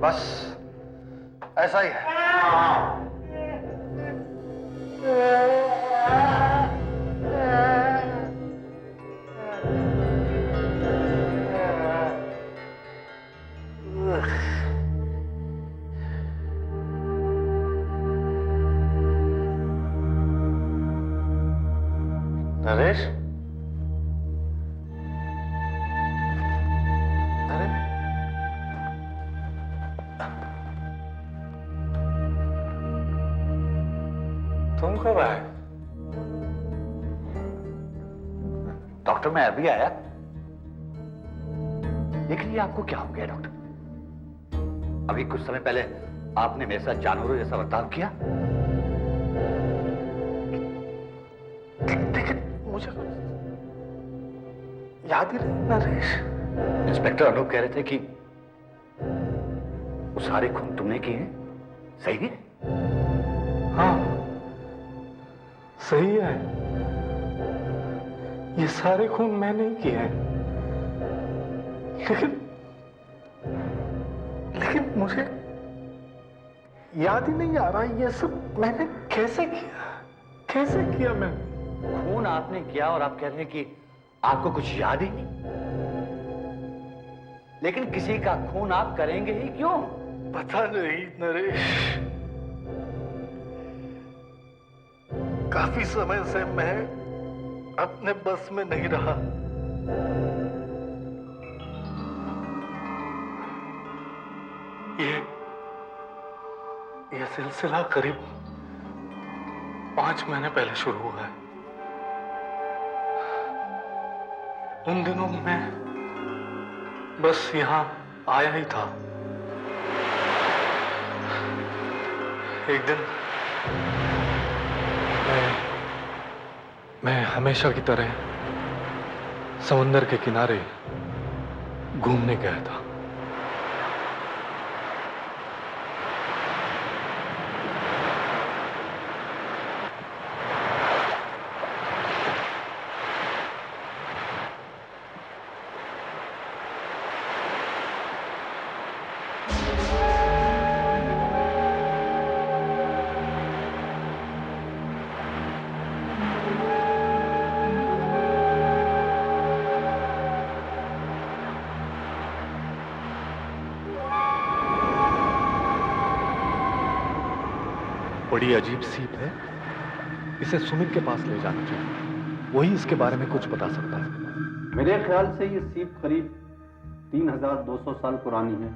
बस ऐसा ही है। नरेश, अरे तुम कब आए? डॉक्टर मैं अभी आया। लेकिन ये आपको क्या हो गया डॉक्टर? अभी कुछ समय पहले आपने मेरे साथ जानवरों जैसा बर्ताव किया। लेकिन मुझे याद ही नहीं नरेश। इंस्पेक्टर अनूप कह रहे थे कि वो सारे खून तुमने किए हैं, सही है? हाँ सही है, ये सारे खून मैंने ही किए हैं। लेकिन मुझे याद ही नहीं आ रहा ये सब मैंने कैसे किया मैंने। खून आपने किया और आप कह रहे हैं कि आपको कुछ याद ही नहीं। लेकिन किसी का खून आप करेंगे ही क्यों? पता नहीं नरेश, काफी समय से मैं अपने बस में नहीं रहा। ये सिलसिला करीब 5 महीने पहले शुरू हुआ है। उन दिनों मैं बस यहां आया ही था। एक दिन मैं हमेशा की तरह समंदर के किनारे घूमने गया था। बड़ी अजीब सीप है, इसे सुमित के पास ले जाना चाहिए, वही इसके बारे में कुछ बता सकता है। मेरे ख्याल से ये सीप करीब 3200 साल पुरानी है।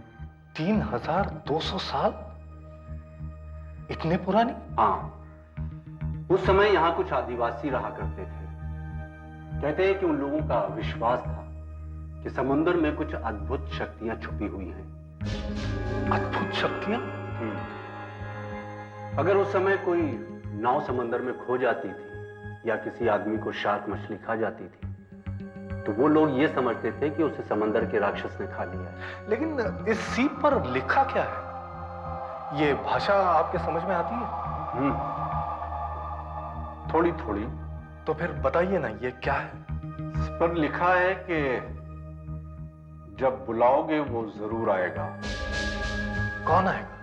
3200 साल? इतने पुरानी? हाँ, उस समय यहाँ कुछ आदिवासी रहा करते थे। कहते हैं कि उन लोगों का विश्वास था कि समुद्र में कुछ अद्भुत शक्तियां छुपी हुई हैं। अद्भुत शक्तियां? अगर उस समय कोई नाव समंदर में खो जाती थी या किसी आदमी को शार्क मछली खा जाती थी, तो वो लोग ये समझते थे कि उसे समंदर के राक्षस ने खा लिया है। लेकिन इस सीप पर लिखा क्या है? ये भाषा आपके समझ में आती है? थोड़ी थोड़ी। तो फिर बताइए ना, ये क्या है? इस पर लिखा है कि जब बुलाओगे वो जरूर आएगा। कौन आएगा?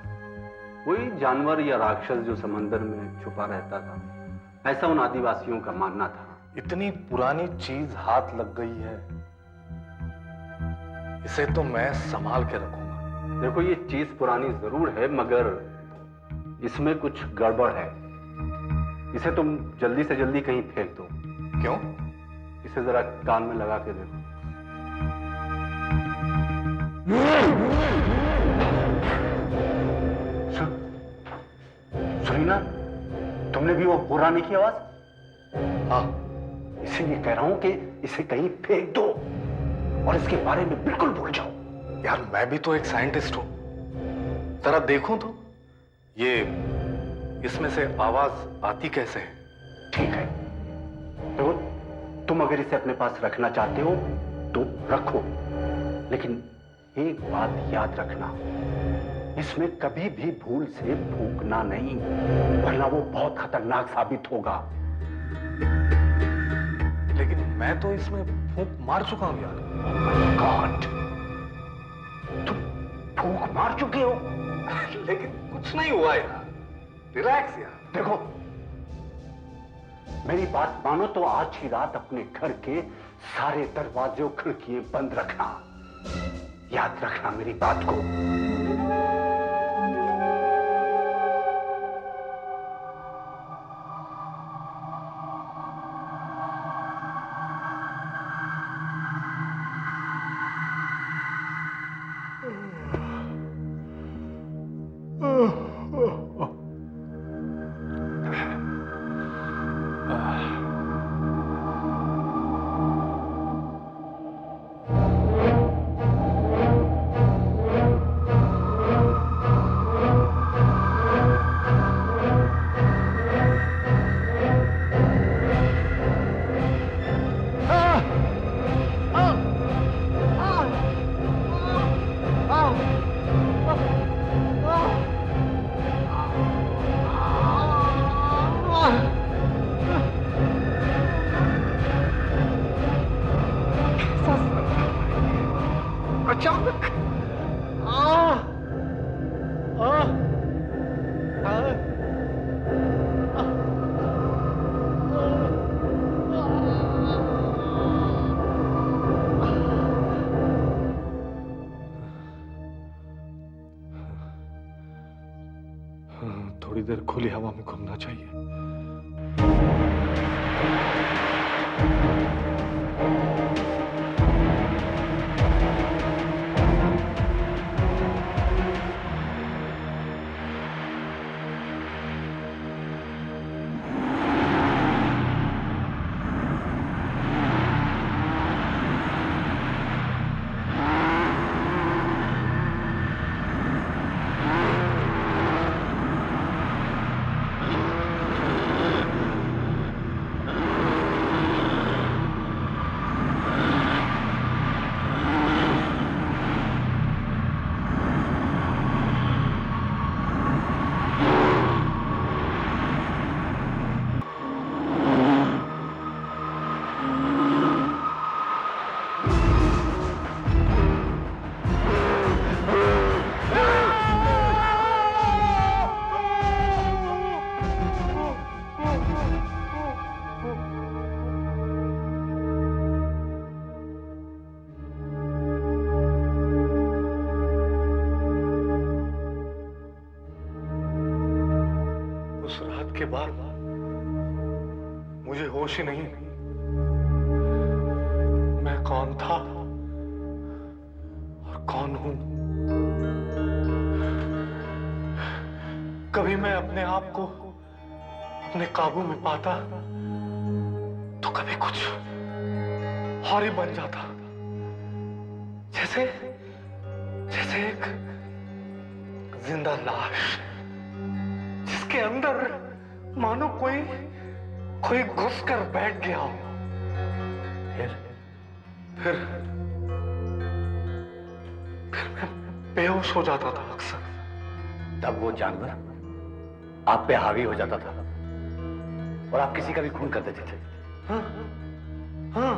कोई जानवर या राक्षस जो समंदर में छुपा रहता था, ऐसा उन आदिवासियों का मानना था। इतनी पुरानी चीज हाथ लग गई है, इसे तो मैं संभाल के रखूंगा। देखो, ये चीज पुरानी जरूर है, मगर इसमें कुछ गड़बड़ है। इसे तुम जल्दी से जल्दी कहीं फेंक दो। क्यों? इसे जरा कान में लगा के देखो। सुनी ना, तुमने भी वो पुराने की आवाज? हाँ, इसीलिए कह रहा हूं कि इसे कहीं फेंक दो और इसके बारे में बिल्कुल भूल जाओ। यार मैं भी तो एक साइंटिस्ट हूं, जरा देखूं तो ये इसमें से आवाज आती कैसे है? ठीक है, तो तुम अगर इसे अपने पास रखना चाहते हो तो रखो, लेकिन एक बात याद रखना, इसमें कभी भी भूल से फूंकना नहीं, वरना वो बहुत खतरनाक साबित होगा। लेकिन मैं तो इसमें फूंक मार चुका हूं यार। गॉड, तुम फूंक मार चुके हो? लेकिन कुछ नहीं हुआ यार, रिलैक्स यार। देखो, मेरी बात मानो तो आज ही रात अपने घर के सारे दरवाजे और खिड़कियां बंद रखना। याद रखना मेरी बात को। अचानक थोड़ी देर खुली हवा में घूमना चाहिए। उस रात के बाद मुझे होश ही नहीं। मैं कौन था और कौन हूं। कभी मैं अपने आप को अपने काबू में पाता तो कभी कुछ और ही बन जाता। जैसे जैसे एक जिंदा लाश जिसके अंदर मानो कोई घुस कर बैठ गया हो। फिर मैं बेहोश हो जाता था अक्सर। तब वो जानवर आप पे हावी हो जाता था और आप किसी का भी खून कर देते थे। हाँ, हाँ।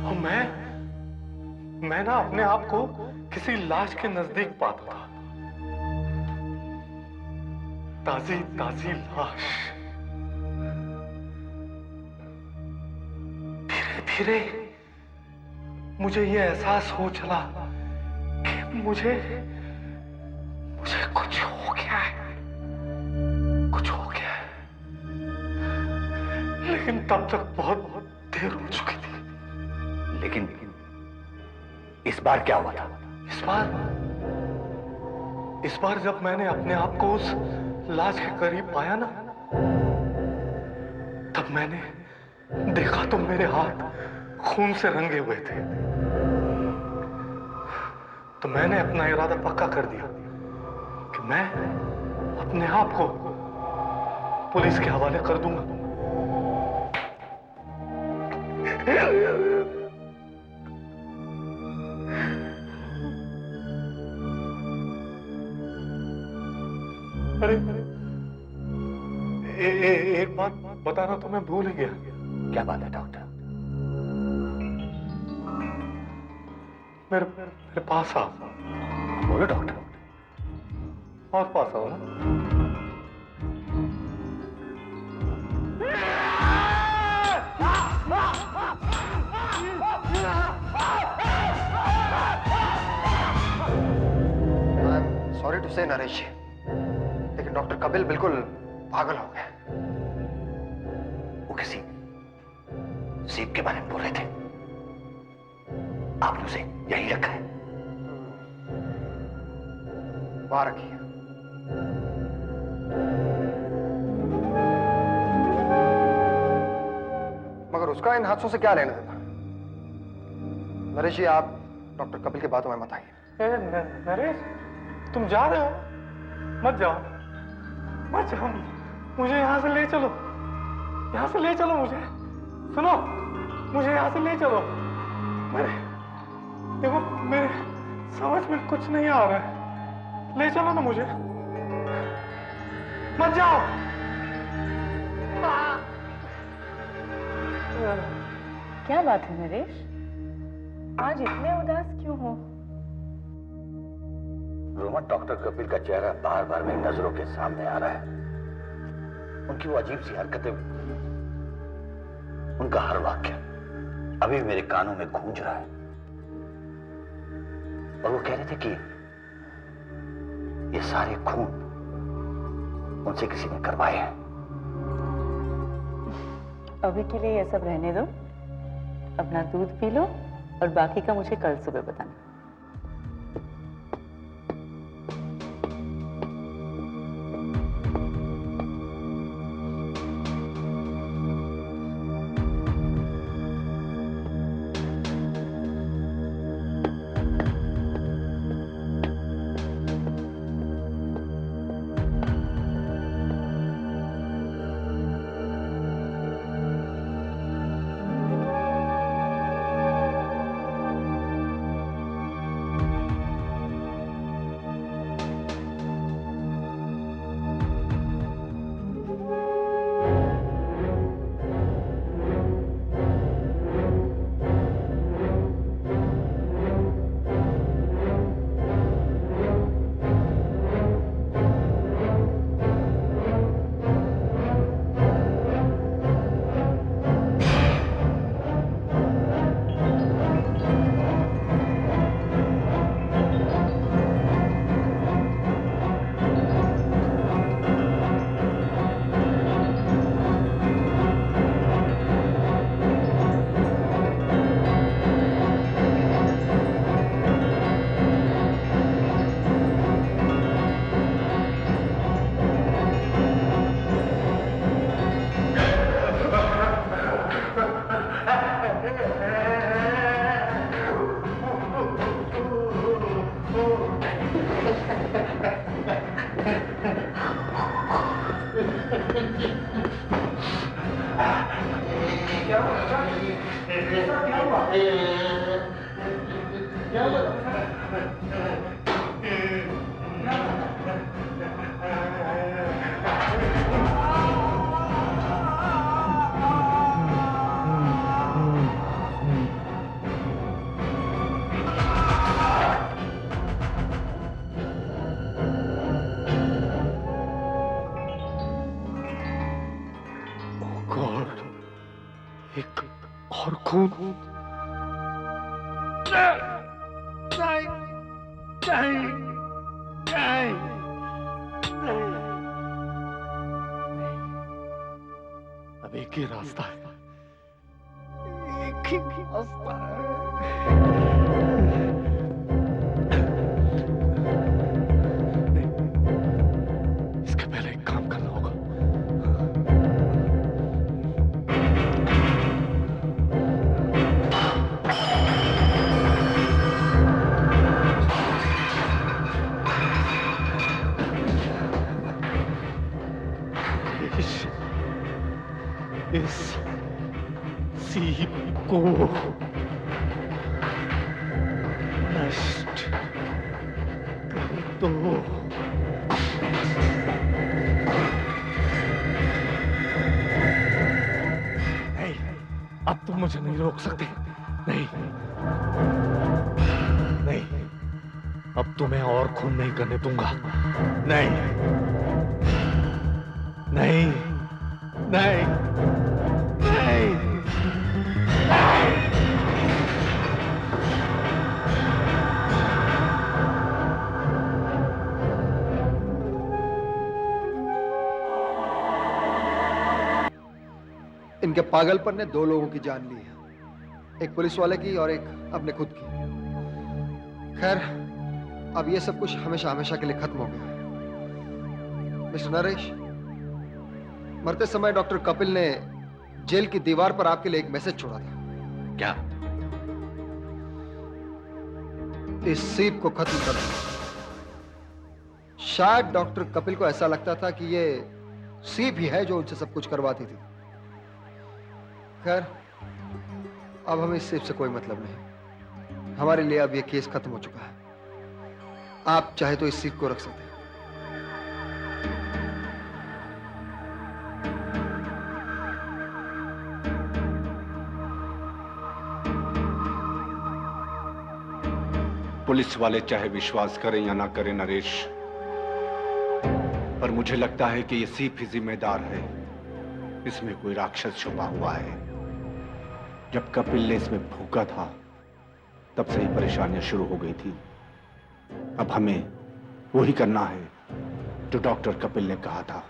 और मैं ना अपने आप को किसी लाश के नजदीक पाता था। ताजी ताजी लाश। धीरे धीरे मुझे यह एहसास हो चला कि मुझे कुछ हो गया है। कुछ हो गया है। लेकिन तब तक बहुत देर हो चुकी थी। लेकिन इस बार क्या हुआ था? इस बार जब मैंने अपने आप को उस लाश के करीब पाया ना, तब मैंने देखा तो मेरे हाथ खून से रंगे हुए थे। तो मैंने अपना इरादा पक्का कर दिया कि मैं अपने आप को पुलिस के हवाले कर दूंगा। अरे एक बात बताना तो मैं भूल ही गया। क्या बात है डॉक्टर? मेरे पास आओ। बोलो डॉक्टर। और पास आओ ना। सॉरी टू से नरेश, लेकिन डॉक्टर कपिल बिल्कुल पागल हो गए। वो किसी सीप के बारे में बोल रहे थे, आपने उसे यही रखा है? वहां रखिए। मगर उसका इन हादसों से क्या लेना देना? नरेश जी, आप डॉक्टर कपिल की बातों में मत आइए। नरेश, तुम जा रहे हो? मत जाओ, मत जाओ। मुझे यहाँ से ले चलो, यहाँ से ले चलो मुझे। सुनो, मुझे यहाँ से ले चलो। देखो, मेरे समझ में कुछ नहीं आ रहा है। ले चलो ना मुझे, मत जाओ। क्या बात है नरेश, आज इतने उदास क्यों हो? रोमा, डॉक्टर कपिल का चेहरा बार बार मेरी नजरों के सामने आ रहा है। उनकी वो अजीब सी हरकतें, उनका हर वाक्य अभी मेरे कानों में गूंज रहा है। और वो कह रहे थे कि ये सारे खून उनसे किसी ने करवाए हैं। अभी के लिए ये सब रहने दो, अपना दूध पी लो और बाकी का मुझे कल सुबह बताना। एक और खून। अब एक ही रास्ता है, एक ही रास्ता है। नहीं, इसके पहले एक काम करना होगा। इस सीप को नष्ट कर दो। नहीं, अब तुम मुझे नहीं रोक सकते। नहीं। अब तुम्हें और खून नहीं करने दूंगा। नहीं नहीं नहीं नहीं, नहीं। इनके पागलपन ने 2 लोगों की जान ली है, एक पुलिस वाले की और एक अपने खुद की। खैर, अब ये सब कुछ हमेशा हमेशा के लिए खत्म हो गया है। मिस्टर नरेश, मरते समय डॉक्टर कपिल ने जेल की दीवार पर आपके लिए एक मैसेज छोड़ा था। क्या? इस सीप को खत्म कर दो। शायद डॉक्टर कपिल को ऐसा लगता था कि ये सीप ही है जो उनसे सब कुछ करवाती थी। खैर, अब हमें इस सीप से कोई मतलब नहीं। हमारे लिए अब ये केस खत्म हो चुका है। आप चाहे तो इस सीप को रख सकते हैं। पुलिस वाले चाहे विश्वास करें या ना करें नरेश, पर मुझे लगता है कि ये सीप ही जिम्मेदार है। इसमें कोई राक्षस छुपा हुआ है। जब कपिल ने इसमें फूंका था तब से ही परेशानियां शुरू हो गई थी। अब हमें वही करना है जो डॉक्टर कपिल ने कहा था।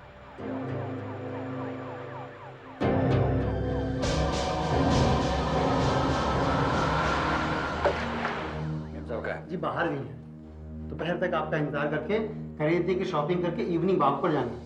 जी बाहर गई है, दोपहर तक आपका इंतजार करके खरीदने की शॉपिंग करके इवनिंग वॉक पर जाना।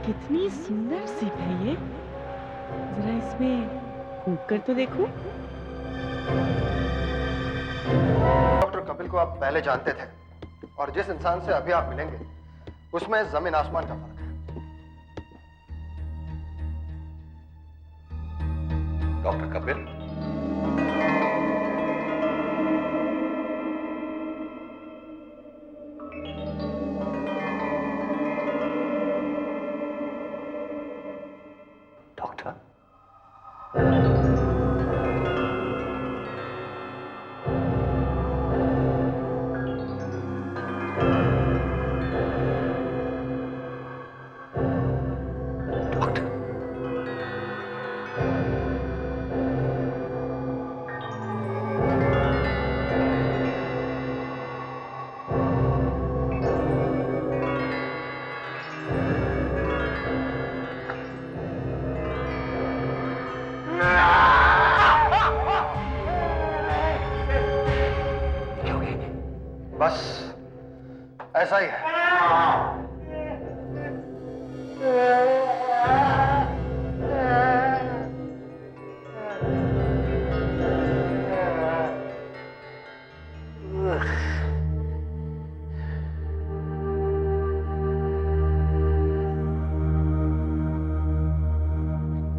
कितनी सुंदर सीप है ये, जरा इसमें फूंक कर तो देखो। डॉक्टर कपिल को आप पहले जानते थे और जिस इंसान से अभी आप मिलेंगे उसमें जमीन आसमान का फर्क है। डॉक्टर कपिल, डॉक्टर, बस ऐसा ही है।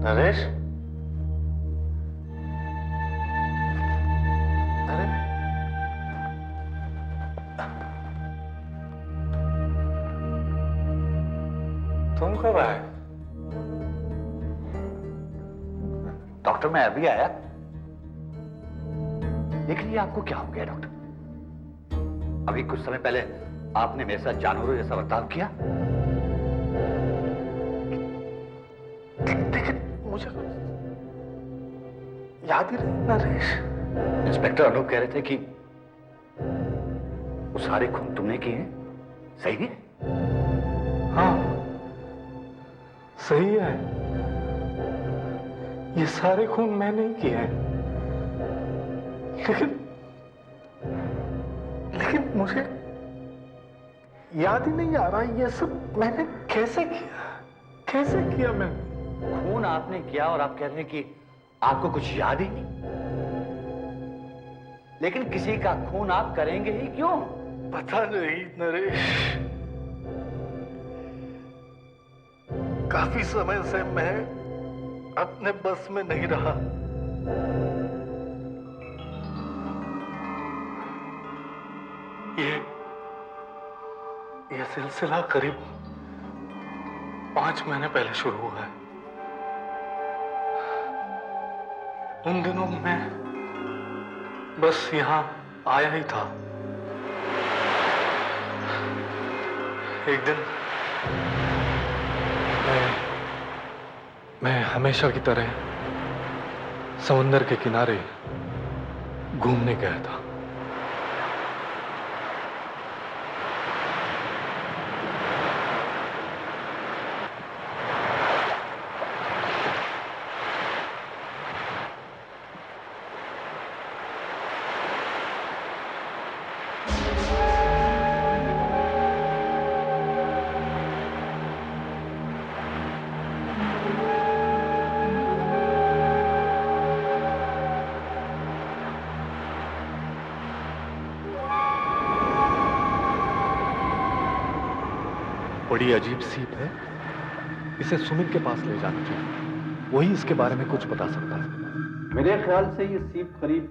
नरेश, अरे तुम कब आए? डॉक्टर मैं अभी आया। लेकिन ये आपको क्या हो गया डॉक्टर? अभी कुछ समय पहले आपने मेरे साथ जानवरों जैसा बर्ताव किया। लेकिन मुझे याद ही नहीं नरेश। इंस्पेक्टर अनूप कह रहे थे कि वो सारे खून तुमने किए हैं, सही है? हाँ सही है, ये सारे खून मैं नहीं किए हैं, लेकिन मुझे याद ही नहीं आ रहा ये सब मैंने कैसे किया मैंने। खून आपने किया और आप कह रहे हैं कि आपको कुछ याद ही नहीं। लेकिन किसी का खून आप करेंगे ही क्यों? पता नहीं नरेश, काफी समय से मैं अपने बस में नहीं रहा। ये सिलसिला करीब 5 महीने पहले शुरू हुआ है। उन दिनों मैं बस यहां आया ही था। एक दिन मैं हमेशा की तरह समंदर के किनारे घूमने गया था। बड़ी अजीब सीप है, इसे सुमित के पास ले जाना चाहिए, वही इसके बारे में कुछ बता सकता है। मेरे ख्याल से ये सीप करीब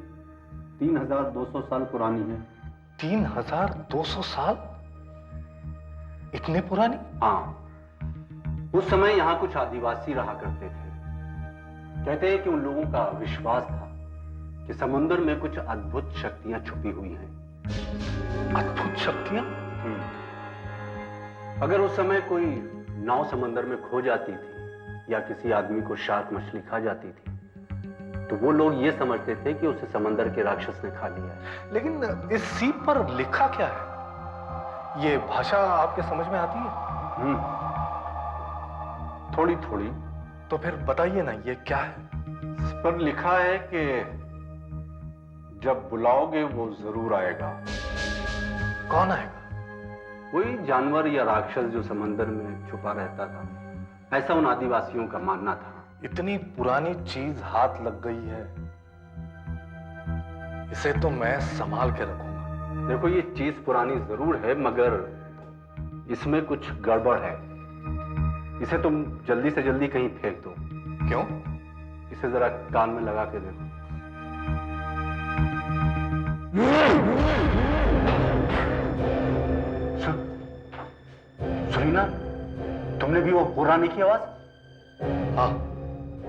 3200 साल पुरानी है। 3200 साल? इतने पुरानी? हाँ, उस समय यहाँ कुछ आदिवासी रहा करते थे। कहते हैं कि उन लोगों का विश्वास था कि समुद्र में कुछ अद्भुत शक्तियां छुपी हुई हैं। अद्भुत शक्तियां? अगर उस समय कोई नाव समंदर में खो जाती थी या किसी आदमी को शार्क मछली खा जाती थी, तो वो लोग ये समझते थे कि उसे समंदर के राक्षस ने खा लिया है। लेकिन इस सीप पर लिखा क्या है? ये भाषा आपके समझ में आती है? थोड़ी थोड़ी। तो फिर बताइए ना, ये क्या है? इस पर लिखा है कि जब बुलाओगे वो जरूर आएगा। कौन आएगा? कोई जानवर या राक्षस जो समंदर में छुपा रहता था, ऐसा उन आदिवासियों का मानना था। इतनी पुरानी चीज हाथ लग गई है, इसे तो मैं संभाल के रखूंगा। देखो, ये चीज पुरानी जरूर है, मगर इसमें कुछ गड़बड़ है। इसे तुम जल्दी से जल्दी कहीं फेंक दो। क्यों? इसे जरा कान में लगा के देखो। सुनी ना, तुमने भी वो पुराने की आवाज? हाँ,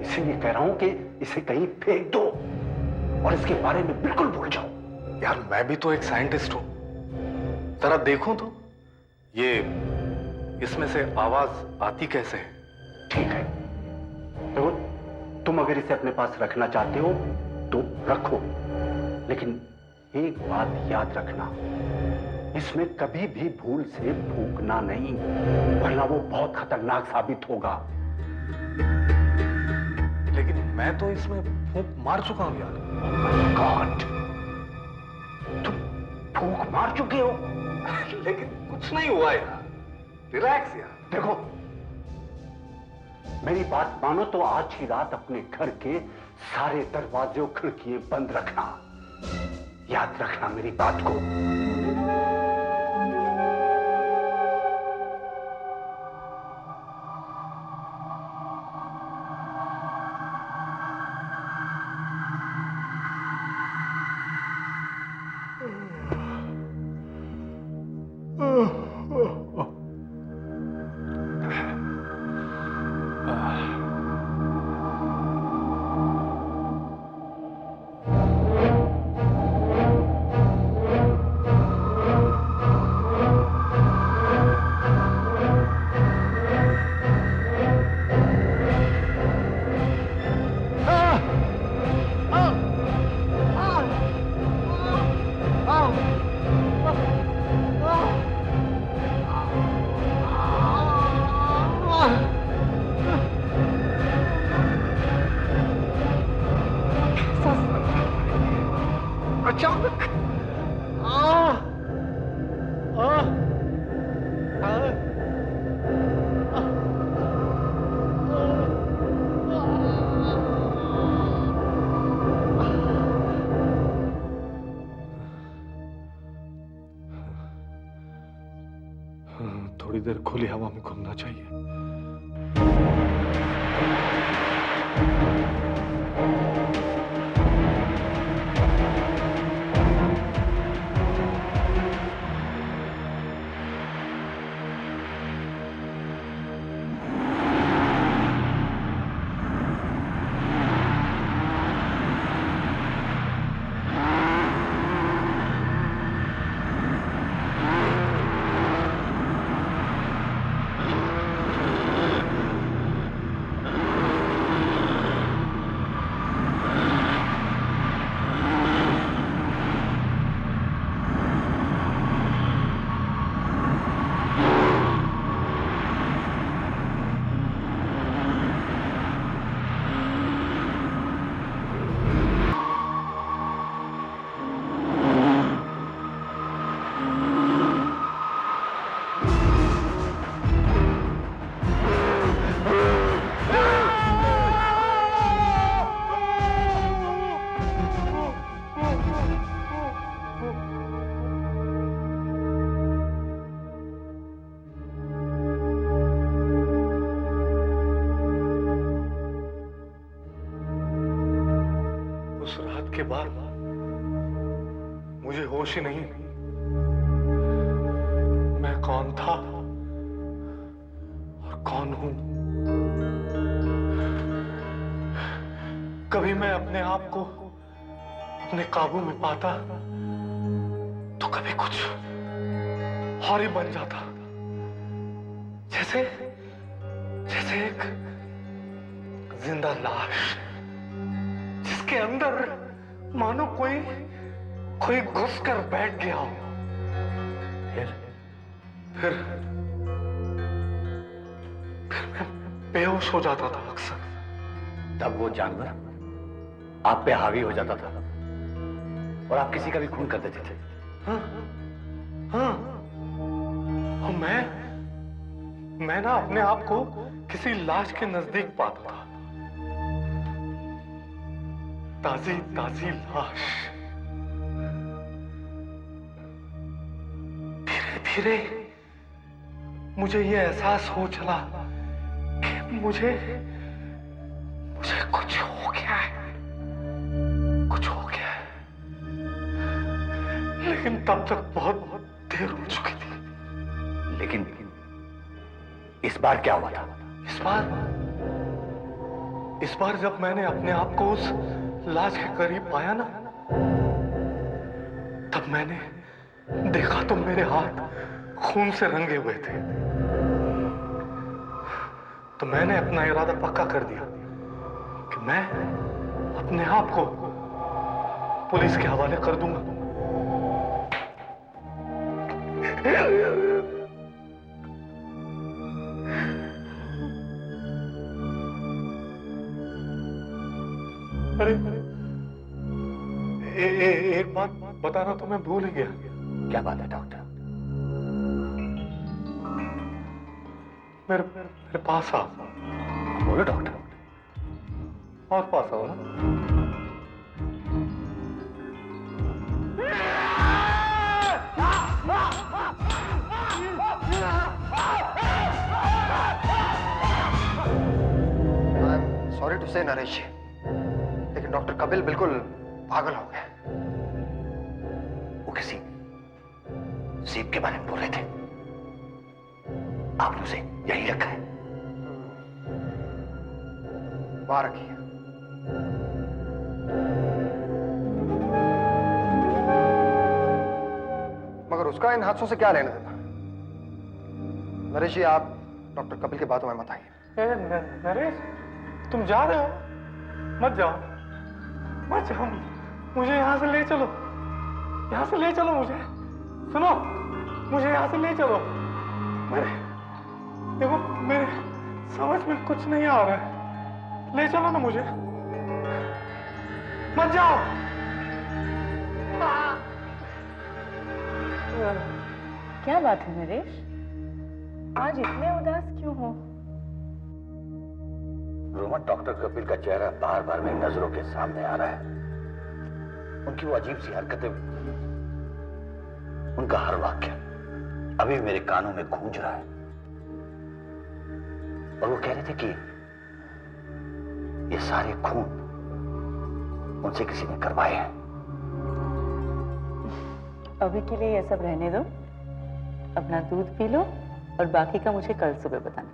इसीलिए कह रहा हूं कि इसे कहीं फेंक दो और इसके बारे में बिल्कुल भूल जाओ। यार मैं भी तो एक साइंटिस्ट हूं, जरा देखूं तो ये इसमें से आवाज आती कैसे है? ठीक है, तो तुम अगर इसे अपने पास रखना चाहते हो तो रखो, लेकिन एक बात याद रखना, इसमें कभी भी भूल से फूंकना नहीं, वरना वो बहुत खतरनाक साबित होगा। लेकिन मैं तो इसमें फूंक मार चुका हूं यार। गॉड, तुम फूंक मार चुके हो? लेकिन कुछ नहीं हुआ यार, रिलैक्स यार। देखो, मेरी बात मानो तो आज ही रात अपने घर के सारे दरवाजे और खिड़कियां बंद रखना। याद रखना मेरी बात को। थोड़ी देर खुली हवा में घूमना चाहिए। उस रात के बाद मुझे होश ही नहीं। मैं कौन था और कौन हूं। कभी मैं अपने आप को अपने काबू में पाता तो कभी कुछ और ही बन जाता। जैसे जैसे एक जिंदा लाश जिसके अंदर मानो कोई घुस कर बैठ गया हो। फिर मैं बेहोश हो जाता था अक्सर। तब वो जानवर आप पे हावी हो जाता था और आप किसी का भी खून कर देते थे। हाँ, हाँ। और मैं ना अपने आप को किसी लाश के नजदीक पाता था। ताजी ताजी लाश। धीरे धीरे मुझे ये एहसास हो चला कि मुझे कुछ हो गया है। कुछ हो गया है। लेकिन तब तक बहुत देर हो चुकी थी। लेकिन इस बार क्या हुआ था? इस बार जब मैंने अपने आप को उस लाश के करीब पाया ना, तब मैंने देखा तो मेरे हाथ खून से रंगे हुए थे। तो मैंने अपना इरादा पक्का कर दिया कि मैं अपने आप को पुलिस के हवाले कर दूंगा। अरे एक बात बताना तो मैं भूल ही गया। क्या बात है डॉक्टर? मेरे पास आओ। बोलो डॉक्टर। और पास आओ ना। सॉरी टू से नरेश, लेकिन डॉक्टर कपिल बिल्कुल पागल हो गए। वो किसी सीप के बारे में बोल रहे थे। आपने उसे यहीं रखा है? वहां रखिए। मगर उसका इन हादसों से क्या लेना देना? नरेश जी, आप डॉक्टर कपिल की बातों में मत आइए। नरेश, तुम जा रहे हो? मत जाओ, मत जाओ। मुझे यहां से ले चलो। यहां से ले चलो मुझे। सुनो, मुझे यहां से ले चलो। देखो, मेरे समझ में कुछ नहीं आ रहा है। ले चलो ना मुझे। मत जाओ। क्या बात है नरेश, आज इतने उदास क्यों हो? रोमा, डॉक्टर कपिल का चेहरा बार बार मेरी नजरों के सामने आ रहा है। उनकी वो अजीब सी हरकतें, उनका हर वाक्य अभी मेरे कानों में गूंज रहा है। और वो कह रहे थे कि ये सारे खून उनसे किसी ने करवाए हैं। अभी के लिए ये सब रहने दो, अपना दूध पी लो और बाकी का मुझे कल सुबह बताना।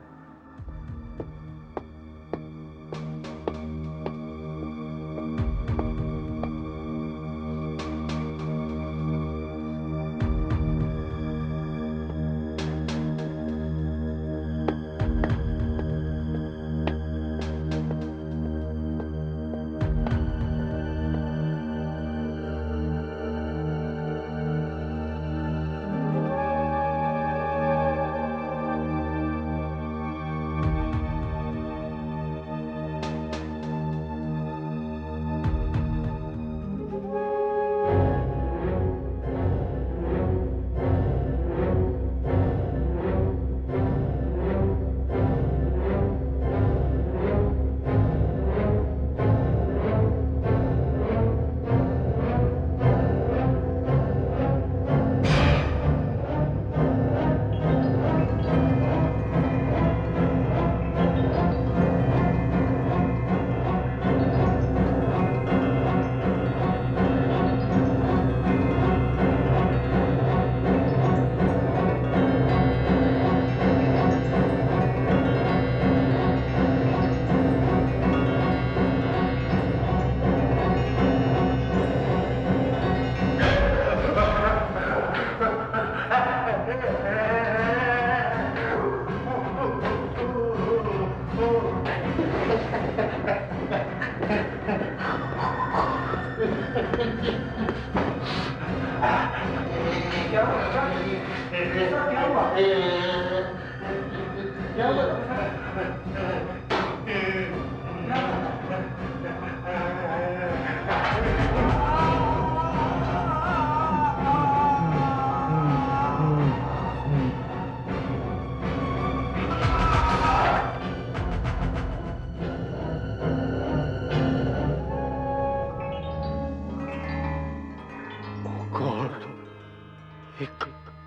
एक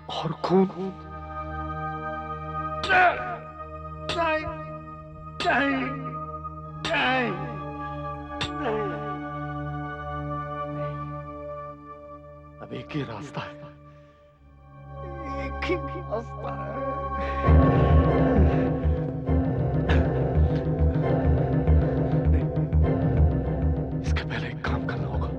और खून। अब एक ही रास्ता है, एक ही रास्ता है। नहीं, इसके पहले एक काम करना होगा।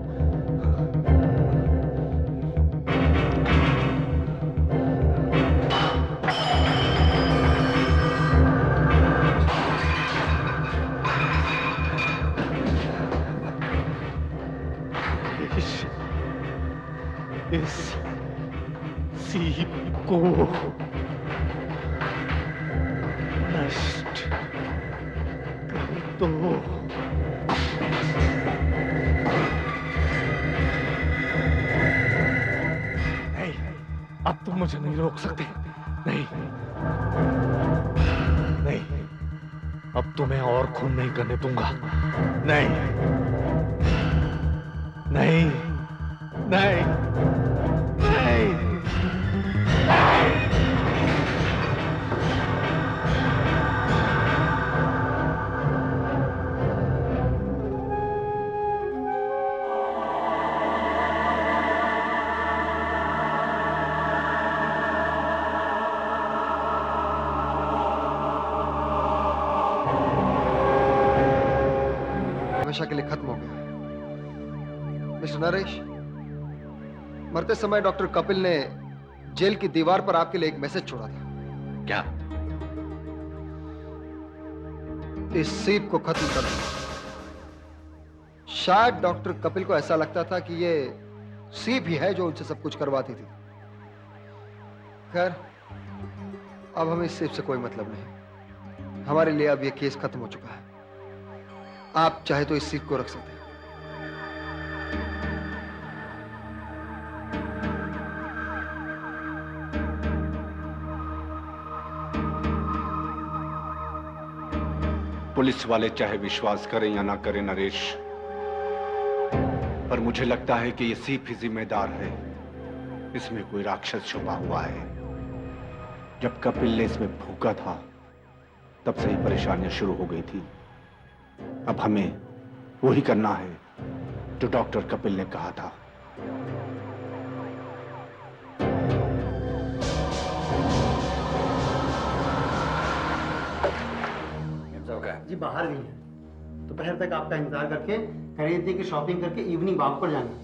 इस सीप को नष्ट कर दो। नहीं, अब तुम मुझे नहीं रोक सकते। नहीं नहीं, अब तुम्हें और खून नहीं करने दूंगा। नहीं नहीं नहीं नहीं, हमेशा के लिए खत्म हो गया। मिस्टर नरेश, मरते समय डॉक्टर कपिल ने जेल की दीवार पर आपके लिए एक मैसेज छोड़ा था। क्या? इस सीप को खत्म कर दो। शायद डॉक्टर कपिल को ऐसा लगता था कि ये सीप ही है जो उनसे सब कुछ करवाती थी। खैर, अब हमें इस सीप से कोई मतलब नहीं। हमारे लिए अब ये केस खत्म हो चुका है। आप चाहे तो इस सीप को रख सकते हैं। पुलिस वाले चाहे विश्वास करें या ना करें नरेश, पर मुझे लगता है कि ये सीप ही जिम्मेदार है। इसमें कोई राक्षस छुपा हुआ है। जब कपिल ने इसमें फूका था तब से ही परेशानियां शुरू हो गई थी। अब हमें वही करना है जो डॉक्टर कपिल ने कहा था। जी बाहर भी हैं। दोपहर तक आपका इंतजार करके खरीदने की शॉपिंग करके इवनिंग वॉक पर जाना।